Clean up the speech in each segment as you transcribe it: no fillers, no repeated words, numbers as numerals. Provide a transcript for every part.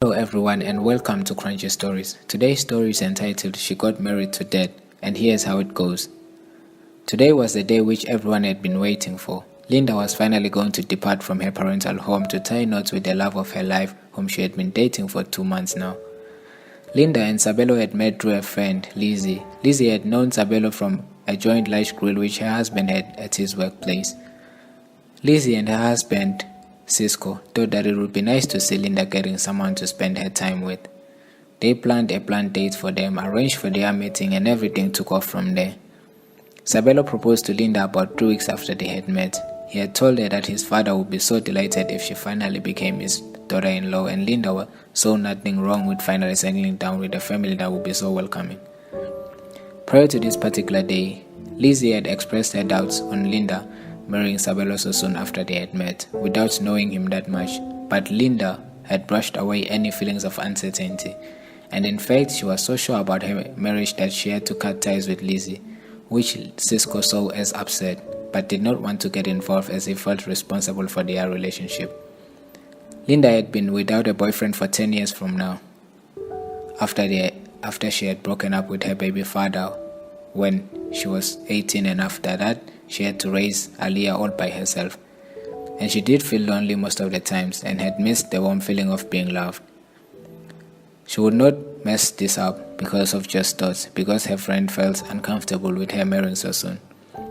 Hello everyone and welcome to Crunchy Stories. Today's story is entitled She Got Married to Death, and here's how it goes. Today was the day which everyone had been waiting for. Linda was finally going to depart from her parental home to tie knots with the love of her life whom she had been dating for 2 months now. Linda and Sabelo had met through a friend, Lizzie. Lizzie had known Sabelo from a joint lunch grill which her husband had at his workplace. Lizzie and her husband, Cisco, thought that it would be nice to see Linda getting someone to spend her time with. They planned a planned date for them, arranged for their meeting, and everything took off from there. Sabelo proposed to Linda about 2 weeks after they had met. He had told her that his father would be so delighted if she finally became his daughter-in-law, and Linda saw nothing wrong with finally settling down with a family that would be so welcoming. Prior to this particular day, Lizzie had expressed her doubts on Linda marrying Sabelo so soon after they had met, without knowing him that much, but Linda had brushed away any feelings of uncertainty, and in fact she was so sure about her marriage that she had to cut ties with Lizzie, which Cisco saw as upset, but did not want to get involved as he felt responsible for their relationship. Linda had been without a boyfriend for 10 years from now, after she had broken up with her baby father when she was 18, and after that she had to raise Aliyah all by herself, and she did feel lonely most of the times and had missed the warm feeling of being loved. She would not mess this up because of just thoughts, because her friend felt uncomfortable with her marrying so soon.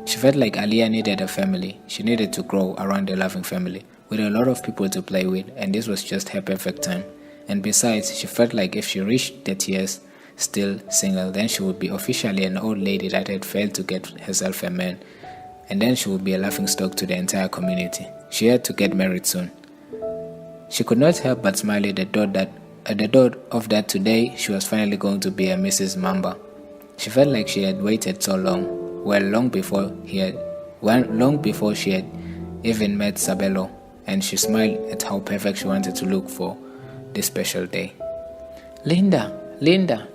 She felt like Aliyah needed a family. She needed to grow around a loving family with a lot of people to play with, and this was just her perfect time. And besides, she felt like if she reached 30 years still single, then she would be officially an old lady that had failed to get herself a man, and then she would be a laughingstock to the entire community. She had to get married soon. She could not help but smile at the thought of that today she was finally going to be a Mrs. Mamba. She felt like she had waited so long, long before she had even met Sabelo, and she smiled at how perfect she wanted to look for this special day. Linda! Linda!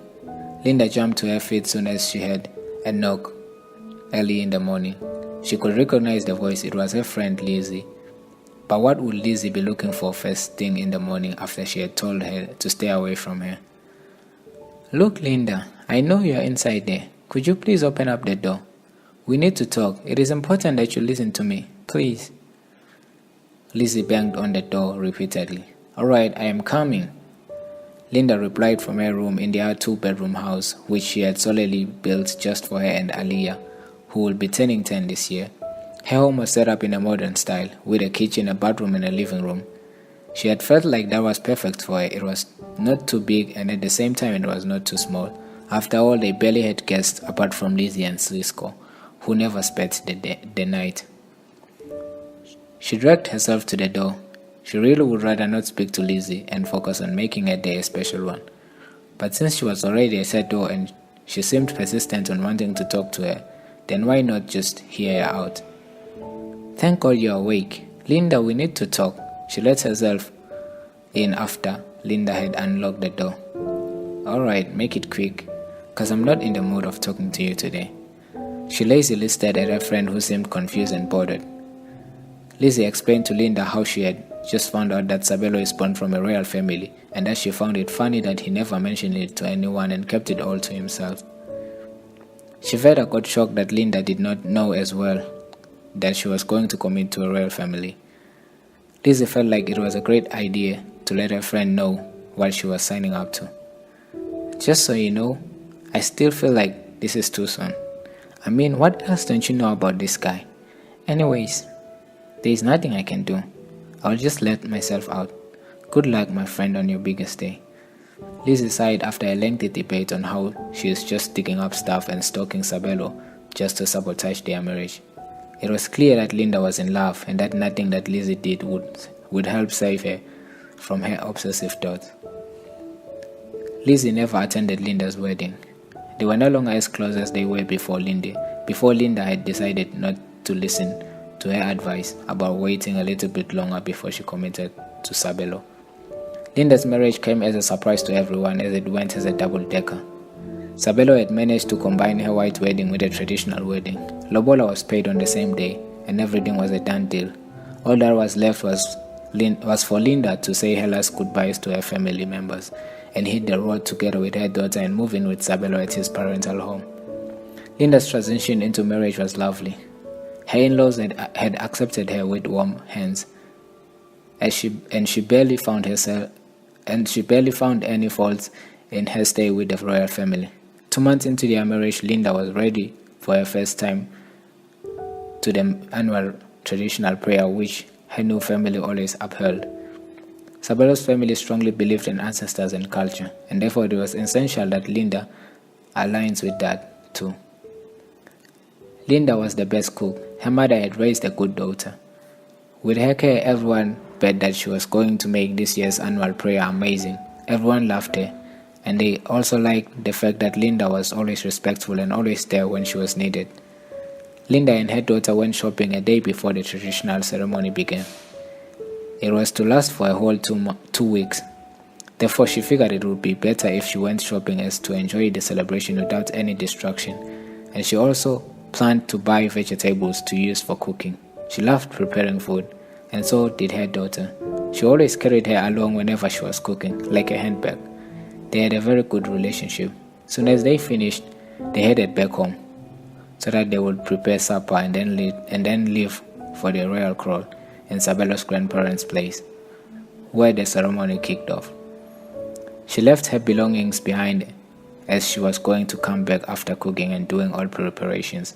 Linda jumped to her feet soon as she heard a knock early in the morning. She could recognize the voice. It was her friend Lizzie. But what would Lizzie be looking for first thing in the morning after she had told her to stay away from her? Look, Linda, I know you are inside there. Could you please open up the door? We need to talk. It is important that you listen to me. Please. Lizzie banged on the door repeatedly. All right, I am coming. Linda replied from her room in their 2-bedroom house, which she had solely built just for her and Aliyah, who will be turning 10 this year. Her home was set up in a modern style, with a kitchen, a bathroom, and a living room. She had felt like that was perfect for her. It was not too big, and at the same time it was not too small. After all, they barely had guests apart from Lizzie and Cisco, who never spent the night. She dragged herself to the door. She really would rather not speak to Lizzie and focus on making her day a special one. But since she was already at her door and she seemed persistent on wanting to talk to her, then why not just hear her out? Thank God you're awake. Linda, we need to talk. She let herself in after Linda had unlocked the door. Alright, make it quick, cause I'm not in the mood of talking to you today. She lazily stared at her friend who seemed confused and bothered. Lizzie explained to Linda how she had just found out that Sabelo is born from a royal family, and that she found it funny that he never mentioned it to anyone and kept it all to himself. She further got shocked that Linda did not know as well that she was going to commit to a royal family. Lizzie felt like it was a great idea to let her friend know what she was signing up to. Just so you know, I still feel like this is too soon. I mean, what else don't you know about this guy? Anyways, there is nothing I can do. I'll just let myself out. Good luck, my friend, on your biggest day. Lizzie sighed after a lengthy debate on how she is just digging up stuff and stalking Sabelo just to sabotage their marriage. It was clear that Linda was in love and that nothing that Lizzie did would help save her from her obsessive thoughts. Lizzie never attended Linda's wedding. They were no longer as close as they were before Linda had decided not to listen to her advice about waiting a little bit longer before she committed to Sabelo. Linda's marriage came as a surprise to everyone as it went as a double-decker. Sabelo had managed to combine her white wedding with a traditional wedding. Lobola was paid on the same day, and everything was a done deal. All that was left was for Linda to say her last goodbyes to her family members and hit the road together with her daughter and move in with Sabelo at his parental home. Linda's transition into marriage was lovely. Her in-laws had accepted her with warm hands, she barely found any faults in her stay with the royal family. 2 months into their marriage, Linda was ready for her first time to the annual traditional prayer which her new family always upheld. Sabelo's family strongly believed in ancestors and culture, and therefore it was essential that Linda aligns with that too. Linda was the best cook. Her mother had raised a good daughter. With her care, everyone bet that she was going to make this year's annual prayer amazing. Everyone loved her, and they also liked the fact that Linda was always respectful and always there when she was needed. Linda and her daughter went shopping a day before the traditional ceremony began. It was to last for a whole 2 weeks. Therefore, she figured it would be better if she went shopping as to enjoy the celebration without any distraction, and she also planned to buy vegetables to use for cooking. She loved preparing food, and so did her daughter. She always carried her along whenever she was cooking, like a handbag. They had a very good relationship. Soon as they finished, they headed back home, so that they would prepare supper and then leave for the royal crawl in Sabelo's grandparents' place, where the ceremony kicked off. She left her belongings behind as she was going to come back after cooking and doing all preparations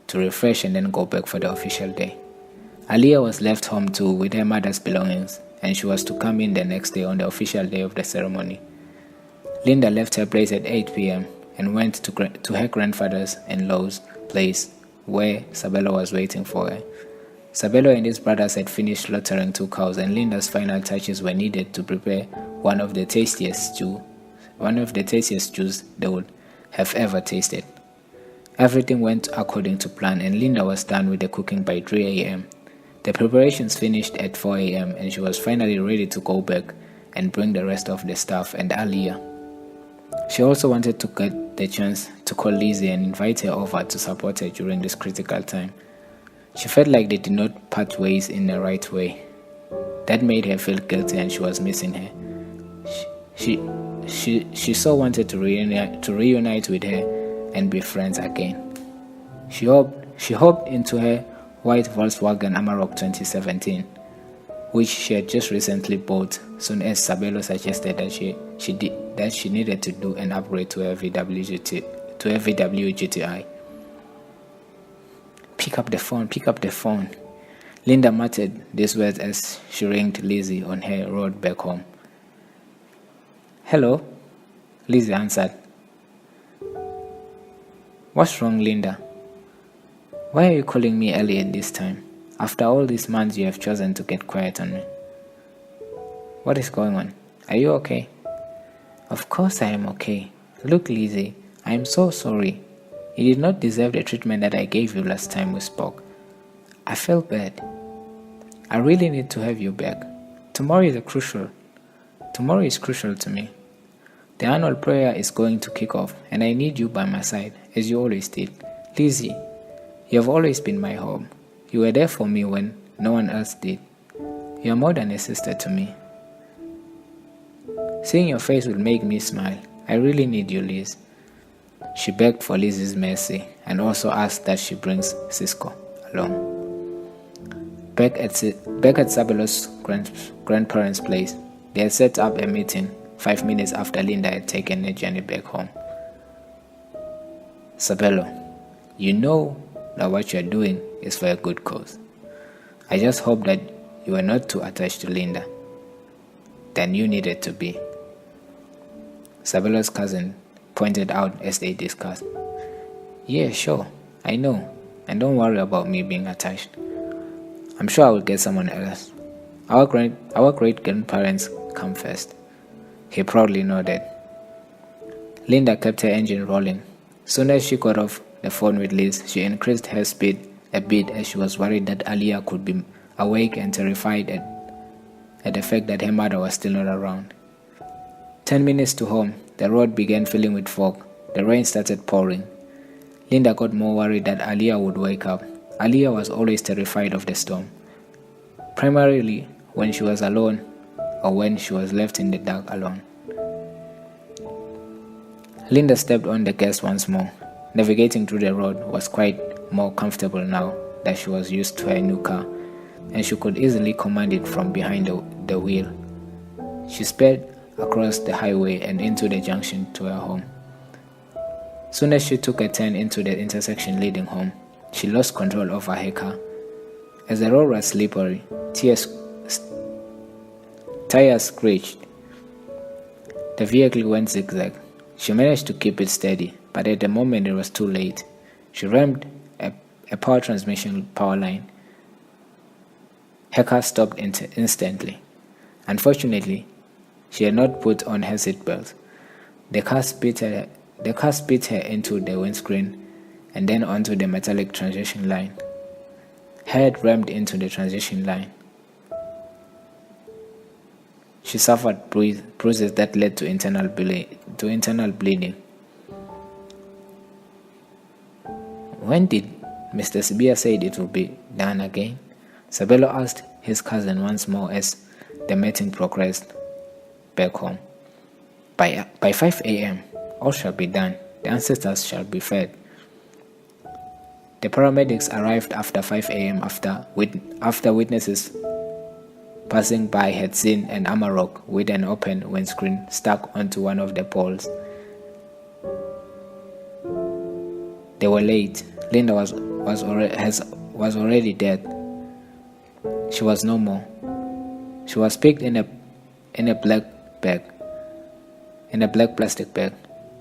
to refresh and then go back for the official day. Aliyah was left home too with her mother's belongings, and she was to come in the next day on the official day of the ceremony. Linda left her place at 8 p.m. and went to her grandfather's-in-law's place where Sabelo was waiting for her. Sabelo and his brothers had finished slaughtering 2 cows, and Linda's final touches were needed to prepare one of the tastiest stews they would have ever tasted. Everything went according to plan, and Linda was done with the cooking by 3 a.m. The preparations finished at 4 a.m. and she was finally ready to go back and bring the rest of the staff and Aliyah. She also wanted to get the chance to call Lizzie and invite her over to support her during this critical time. She felt like they did not part ways in the right way. That made her feel guilty, and she was missing her. She so wanted to reunite with her and be friends again. She hopped into her white Volkswagen Amarok 2017, which she had just recently bought, soon as Sabelo suggested that she needed to do an upgrade to her VW GTI. Pick up the phone. Linda muttered these words as she ringed Lizzie on her road back home. Hello, Lizzie answered. What's wrong, Linda? Why are you calling me early at this time? After all these months you have chosen to get quiet on me. What is going on? Are you okay? Of course I am okay. Look, Lizzie, I am so sorry. You did not deserve the treatment that I gave you last time we spoke. I felt bad. I really need to have you back. Tomorrow is crucial to me. The annual prayer is going to kick off, and I need you by my side, as you always did. Lizzie, you have always been my home. You were there for me when no one else did. You are more than a sister to me. Seeing your face will make me smile. I really need you, Liz. She begged for Lizzie's mercy and also asked that she brings Cisco along. Back at Sabelo's grandparents' place, they had set up a meeting 5 minutes after Linda had taken her journey back home. Sabelo, you know that what you are doing is for a good cause. I just hope that you are not too attached to Linda than you needed to be. Sabelo's cousin pointed out as they discussed. Yeah, sure, I know, and don't worry about me being attached. I'm sure I will get someone else. Our great-grandparents come first. He proudly nodded. Linda kept her engine rolling. Soon as she got off the phone with Liz, she increased her speed a bit as she was worried that Aliyah could be awake and terrified at the fact that her mother was still not around. 10 minutes to home, the road began filling with fog. The rain started pouring. Linda got more worried that Aliyah would wake up. Aliyah was always terrified of the storm. Primarily when she was alone or when she was left in the dark alone. Linda stepped on the gas once more. Navigating through the road was quite more comfortable now that she was used to her new car, and she could easily command it from behind the wheel. She sped across the highway and into the junction to her home. Soon as she took a turn into the intersection leading home, she lost control over her car. As the road was slippery, tires screeched. The vehicle went zigzag. She managed to keep it steady, but at the moment it was too late. She rammed a power transmission power line. Her car stopped instantly. Unfortunately, she had not put on her seatbelt. The car spit her into the windscreen and then onto the metallic transition line. Her head rammed into the transition line. She suffered bruises that led to internal bleeding. When did Mr. Sibia say it would be done again? Sabelo asked his cousin once more as the meeting progressed back home. By 5 a.m., all shall be done. The ancestors shall be fed. The paramedics arrived after 5 a.m. after witnesses passing by had seen an Amarok with an open windscreen stuck onto one of the poles. They were late. Linda was already dead. She was no more. She was picked in a black plastic bag,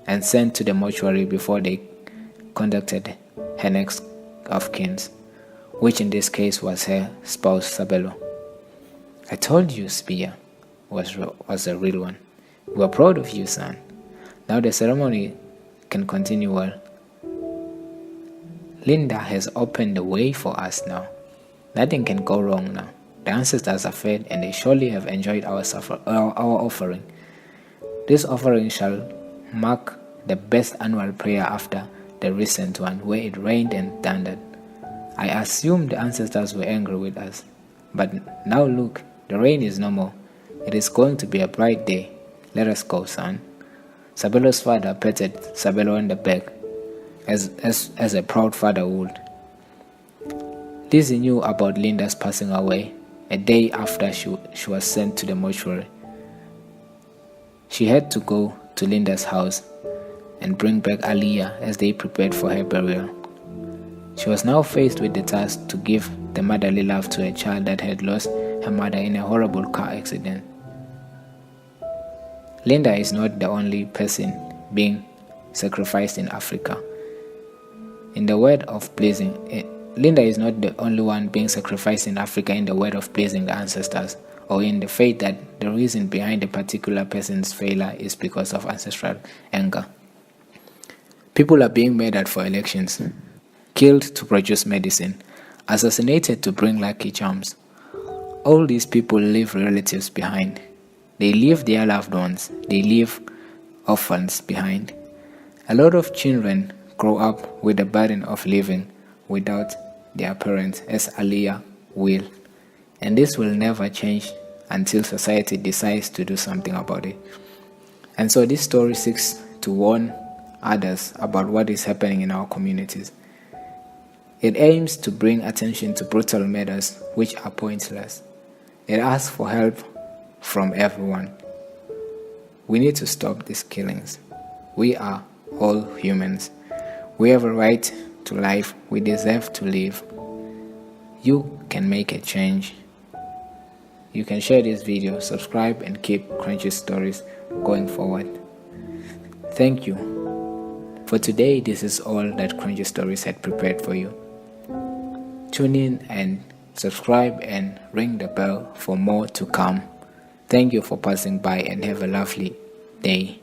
and sent to the mortuary before they conducted her next of kin, which in this case was her spouse Sabelo. I told you Spia was a real one. We are proud of you, son. Now the ceremony can continue well. Linda has opened the way for us now. Nothing can go wrong now. The ancestors are fed and they surely have enjoyed our offering. This offering shall mark the best annual prayer after the recent one where it rained and thundered. I assume the ancestors were angry with us. But now look, the rain is no more. It is going to be a bright day. Let us go, son. Sabelo's father patted Sabelo on the back, as a proud father would. Lizzie knew about Linda's passing away a day after she was sent to the mortuary. She had to go to Linda's house and bring back Aliyah as they prepared for her burial. She was now faced with the task to give the motherly love to a child that had lost her mother in a horrible car accident. Linda is not the only person being sacrificed in Africa. Linda is not the only one being sacrificed in Africa in the word of pleasing the ancestors, or in the faith that the reason behind a particular person's failure is because of ancestral anger. People are being murdered for elections, killed to produce medicine, assassinated to bring lucky charms. All these people leave relatives behind. They leave their loved ones. They leave orphans behind. A lot of children grow up with the burden of living without their parents, as Aliyah will. And this will never change until society decides to do something about it. And so this story seeks to warn others about what is happening in our communities. It aims to bring attention to brutal murders which are pointless. It asks for help from everyone. We need to stop these killings. We are all humans. We have a right to life. We deserve to live. You can make a change. You can share this video, subscribe, and keep Crunchy Stories going forward. Thank you. For today, this is all that Crunchy Stories had prepared for you. Tune in and subscribe and ring the bell for more to come. Thank you for passing by and have a lovely day.